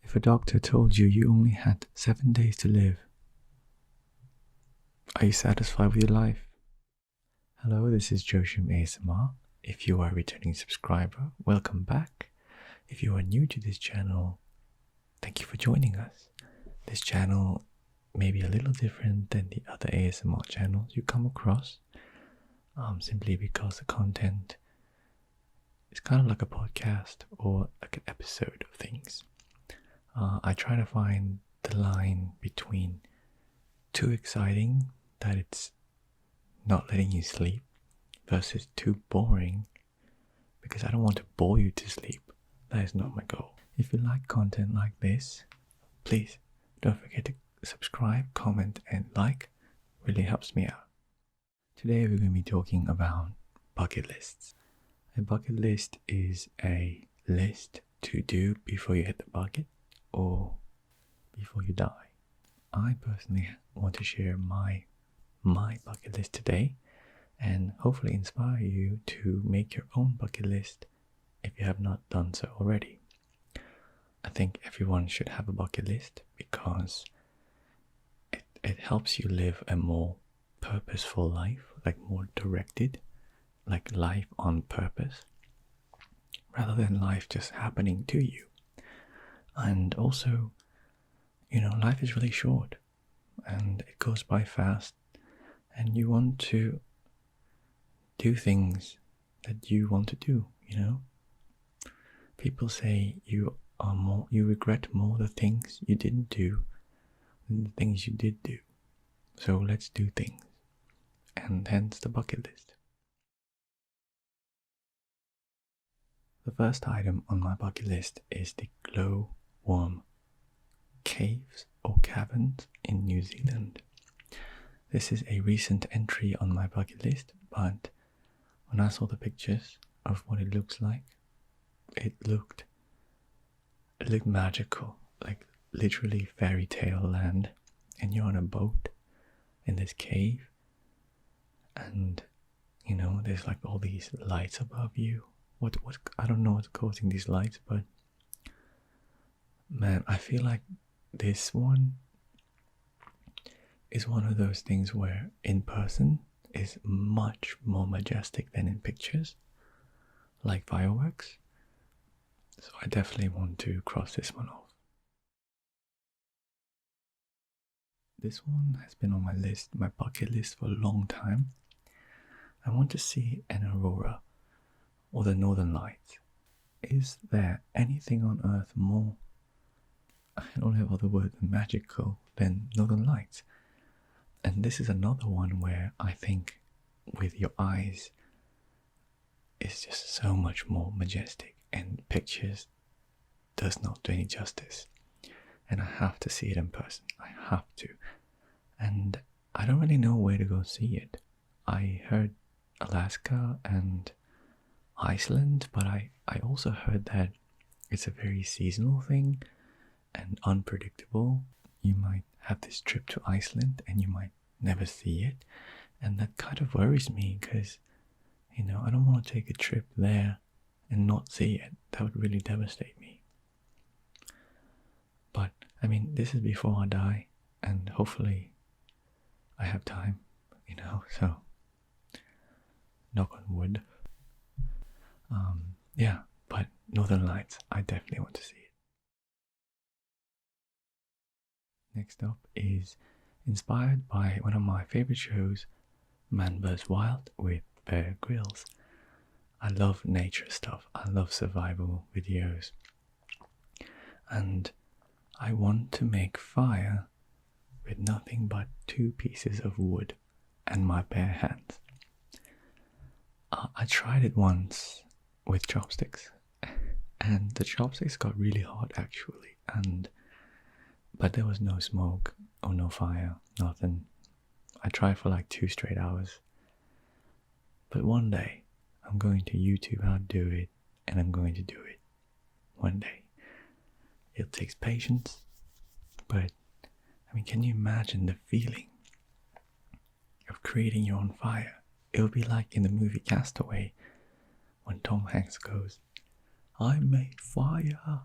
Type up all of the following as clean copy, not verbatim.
If a doctor told you you only had 7 days to live, are you satisfied with your life? Hello, this is JoeShm ASMR. If you are a returning subscriber, welcome back. If you are new to this channel, thank you for joining us. This channel may be a little different than the other ASMR channels you come across, simply because the content is kind of like a podcast or like an episode of things. I try to find the line between too exciting that it's not letting you sleep versus too boring because I don't want to bore you to sleep. That is not my goal. If you like content like this, please don't forget to subscribe, comment and like. Really helps me out. Today we're going to be talking about bucket lists. A bucket list is a list to do before you hit the bucket or before you die. I personally want to share my bucket list today and hopefully inspire you to make your own bucket list if you have not done so already. I think everyone should have a bucket list because it helps you live a more purposeful life, like more directed, like life on purpose, rather than life just happening to you. And also, life is really short and it goes by fast, and you want to do things that you want to do, People say you regret more the things you didn't do than the things you did do. So let's do things. And hence the bucket list. The first item on my bucket list is the glow-worm caves or caverns in New Zealand. This is a recent entry on my bucket list, but when I saw the pictures of what it looks like, it looked magical, like literally fairy tale land, and you're on a boat in this cave, and there's like all these lights above you. What I don't know what's causing these lights, but man, I feel like this one is one of those things where in person is much more majestic than in pictures, like fireworks. So I definitely want to cross this one off. This one has been on my bucket list for a long time. I want to see an aurora or the northern lights. Is there anything on earth more, I don't have other word than magical, than northern lights? And this is another one where I think with your eyes it's just so much more majestic, and pictures does not do any justice. And I have to see it in person. I have to. And I don't really know where to go see it. I heard Alaska and Iceland, but I also heard that it's a very seasonal thing and unpredictable. You might have this trip to Iceland and you might never see it, and that kind of worries me because I don't want to take a trip there and not see it. That would really devastate me. But this is before I die, and hopefully I have time, so knock on wood. Yeah, but Northern Lights, I definitely want to see it. Next up is inspired by one of my favorite shows, Man vs. Wild with Bear Grylls. I love nature stuff. I love survival videos. And I want to make fire with nothing but 2 pieces of wood and my bare hands. I tried it once with chopsticks, and the chopsticks got really hot actually, but there was no smoke or no fire, nothing. I tried for like 2 straight hours. But one day I'm going to YouTube how to do it, and I'm going to do it one day. It takes patience, but can you imagine the feeling of creating your own fire? It would be like in the movie Castaway when Tom Hanks goes, "I made fire."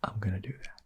I'm gonna do that.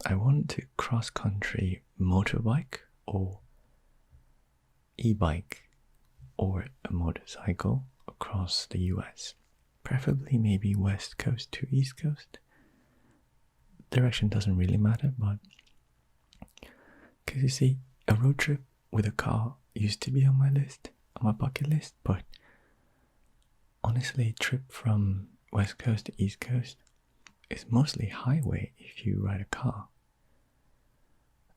I want to cross-country motorbike or e-bike or a motorcycle across the US. Preferably maybe west coast to east coast. Direction doesn't really matter, but because you see, a road trip with a car used to be on my list, on my bucket list, but honestly, a trip from west coast to east coast is mostly highway if you ride a car.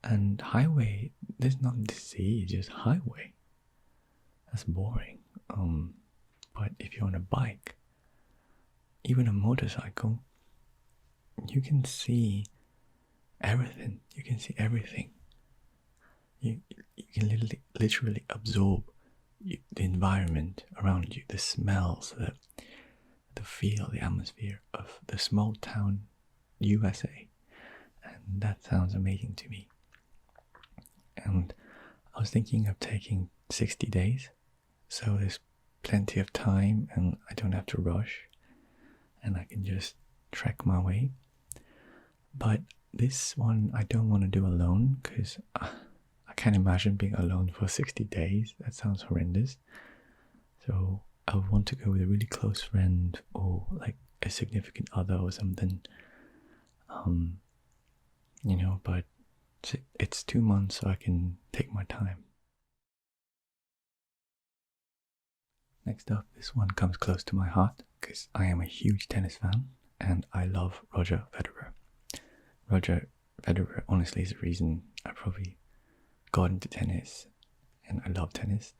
And highway, there's nothing to see, it's just highway. That's boring. But if you're on a bike, even a motorcycle, you can see everything. You can see everything. You can literally absorb the environment around you, the smells, the feel, the atmosphere of the small town USA. And that sounds amazing to me. And I was thinking of taking 60 days, so there's plenty of time and I don't have to rush and I can just trek my way. But this one I don't want to do alone because I can't imagine being alone for 60 days. That sounds horrendous. So I want to go with a really close friend or like a significant other or something. But it's 2 months, so I can take my time. Next up, this one comes close to my heart because I am a huge tennis fan and I love Roger Federer. Roger Federer honestly is the reason I probably got into tennis, and I love tennis.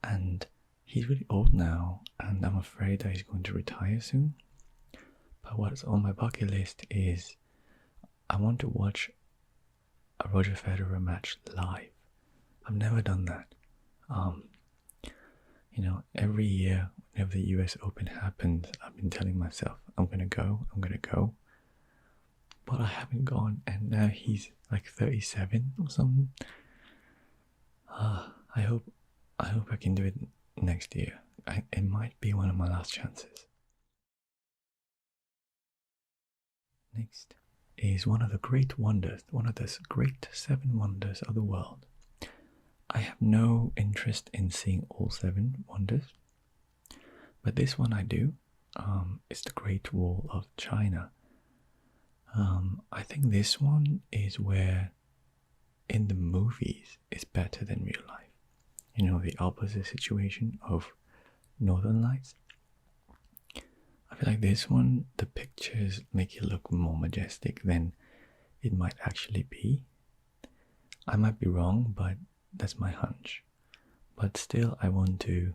And he's really old now and I'm afraid that he's going to retire soon. But what's on my bucket list is I want to watch a Roger Federer match live. I've never done that. Every year whenever the US Open happens, I've been telling myself I'm gonna go. But I haven't gone, and now he's like 37 or something. I hope I can do it next year. It might be one of my last chances. Next is one of the great wonders, one of the great 7 wonders of the world. I have no interest in seeing all 7 wonders, but this one I do. It's the Great Wall of China. I think this one is where in the movies it's better than real life. The opposite situation of Northern Lights. I feel like this one, the pictures make it look more majestic than it might actually be. I might be wrong, but that's my hunch. But still, I want to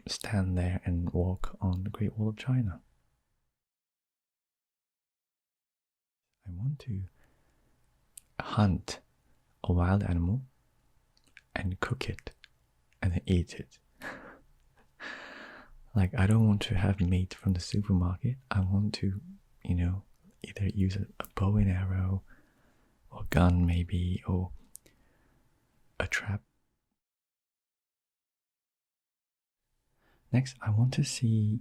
stand there and walk on the Great Wall of China. I want to hunt a wild animal and cook it and then eat it. Like, I don't want to have meat from the supermarket. I want to, either use a bow and arrow or gun maybe, or a trap. Next, I want to see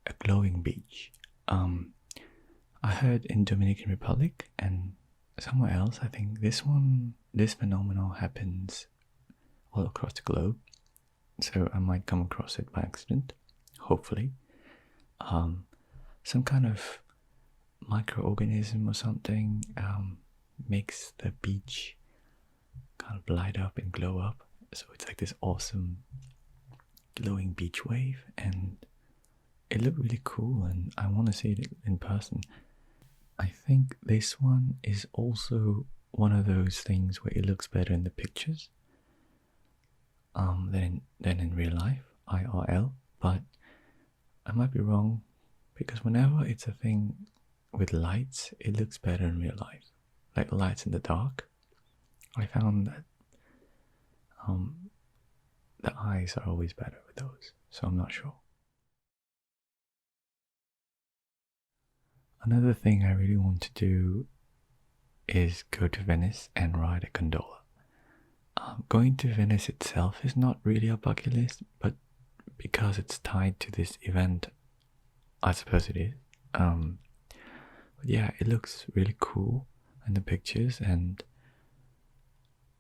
a glowing beach. I heard in Dominican Republic and somewhere else, I think this phenomenon happens all across the globe. So I might come across it by accident, hopefully. Some kind of microorganism or something makes the beach kind of light up and glow up. So it's like this awesome glowing beach wave, and it looked really cool and I want to see it in person. I think this one is also one of those things where it looks better in the pictures than in real life, IRL, but I might be wrong because whenever it's a thing with lights, it looks better in real life. Like lights in the dark, I found that the eyes are always better with those, so I'm not sure. Another thing I really want to do is go to Venice and ride a gondola. Going to Venice itself is not really a bucket list, but because it's tied to this event, I suppose it is, But yeah, it looks really cool in the pictures, and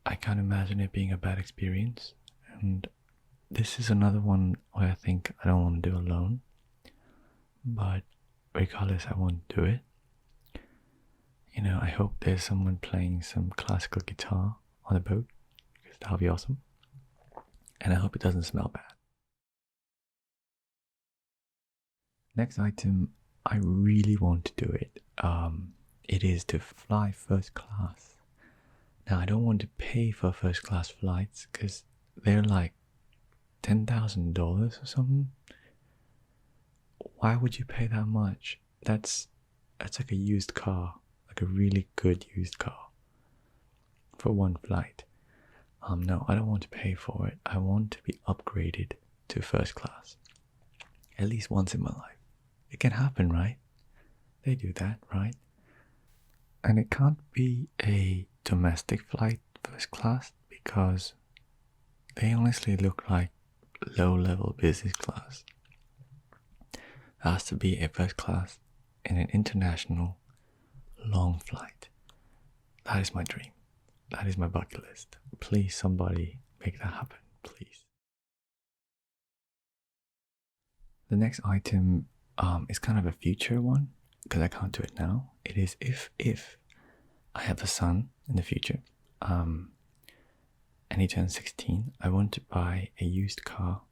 I can't imagine it being a bad experience. And this is another one where I think I don't want to do alone, but regardless, I won't do it. You know, I hope there's someone playing some classical guitar on the boat, because that'll be awesome. And I hope it doesn't smell bad. Next item, I really want to do it. It is to fly first class. Now, I don't want to pay for first class flights because they're like $10,000 or something. Why would you pay that much? That's like a used car, like a really good used car for one flight. No, I don't want to pay for it. I want to be upgraded to first class at least once in my life. It can happen, right? They do that, right? And it can't be a domestic flight first class because they honestly look like low-level business class. It has to be a first class in an international long flight. That is my dream. That is my bucket list. Please, somebody make that happen, please. The next item is kind of a future one because I can't do it now. It is if I have a son in the future, and he turns 16, I want to buy a used car,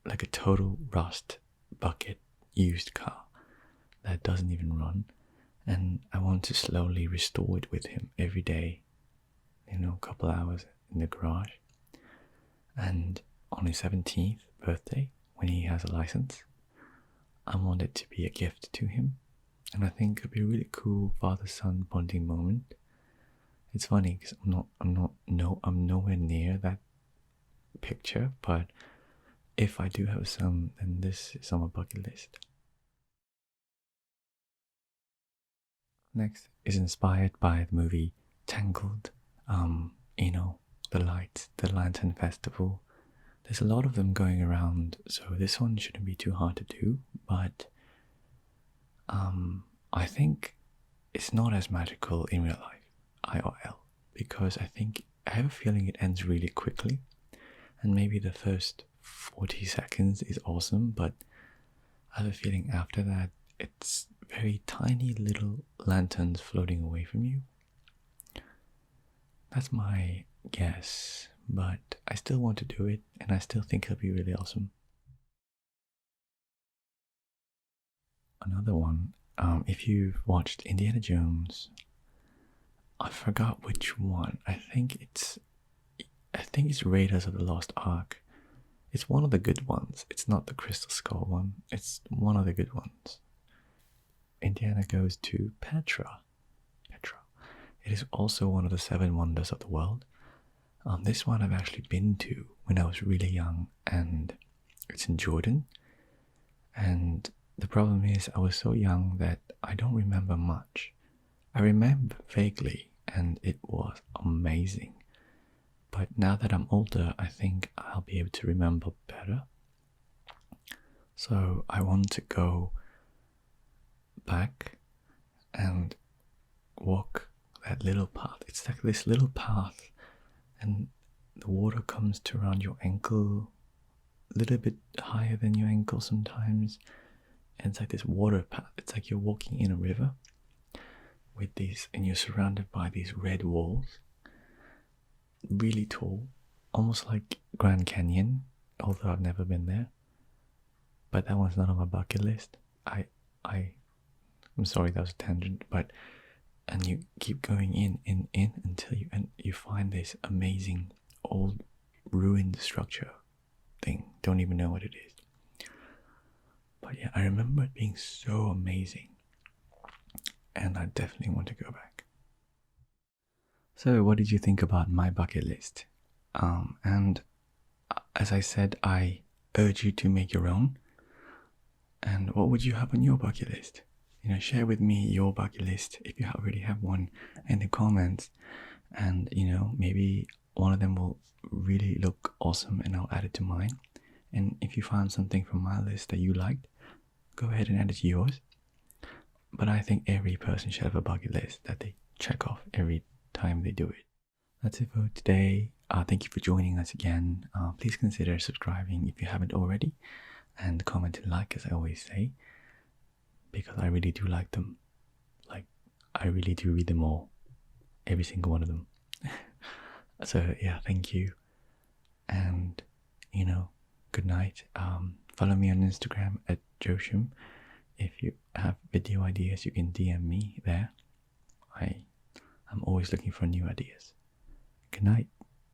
like a total rust bucket used car that doesn't even run, and I want to slowly restore it with him every day, you know, a couple hours in the garage. And on his 17th birthday, when he has a license, I want it to be a gift to him. And I think it'd be a really cool father-son bonding moment. It's funny because I'm nowhere near that picture, but if I do have a son, then this is on my bucket list. Next is inspired by the movie Tangled. You know, the lights, the Lantern Festival. There's a lot of them going around, so this one shouldn't be too hard to do, but I think it's not as magical in real life, IRL, because I have a feeling it ends really quickly, and maybe the first 40 seconds is awesome, but I have a feeling after that it's very tiny little lanterns floating away from you. That's my guess, but I still want to do it, and I still think it'll be really awesome. Another one, if you've watched Indiana Jones, I forgot which one. I think it's Raiders of the Lost Ark. It's one of the good ones. It's not the Crystal Skull one. It's one of the good ones. Indiana goes to Petra. It is also one of the 7 wonders of the world. This one I've actually been to when I was really young, and it's in Jordan. And the problem is I was so young that I don't remember much. I remember vaguely, and it was amazing. But now that I'm older, I think I'll be able to remember better. So I want to go back and walk that little path. It's like this little path, and the water comes to around your ankle, a little bit higher than your ankle sometimes. And it's like this water path. It's like you're walking in a river with these, and you're surrounded by these red walls, really tall, almost like Grand Canyon, although I've never been there. But that one's not on my bucket list. I'm sorry, that was a tangent, but and you keep going in until you find this amazing old ruined structure thing. Don't even know what it is. But yeah, I remember it being so amazing, and I definitely want to go back. So what did you think about my bucket list? And as I said, I urge you to make your own. And what would you have on your bucket list? You know, share with me your bucket list if you already have one in the comments, and you know, maybe one of them will really look awesome and I'll add it to mine. And if you found something from my list that you liked, go ahead and add it to yours. But I think every person should have a bucket list that they check off every time they do it. That's it for today. Thank you for joining us again. Please consider subscribing if you haven't already, and comment and like, as I always say, because I really do like them. Like, I really do read them all, every single one of them. So yeah, thank you, and good night. Follow me on Instagram at JoeShm. If you have video ideas, you can DM me there. I'm always looking for new ideas. Good night.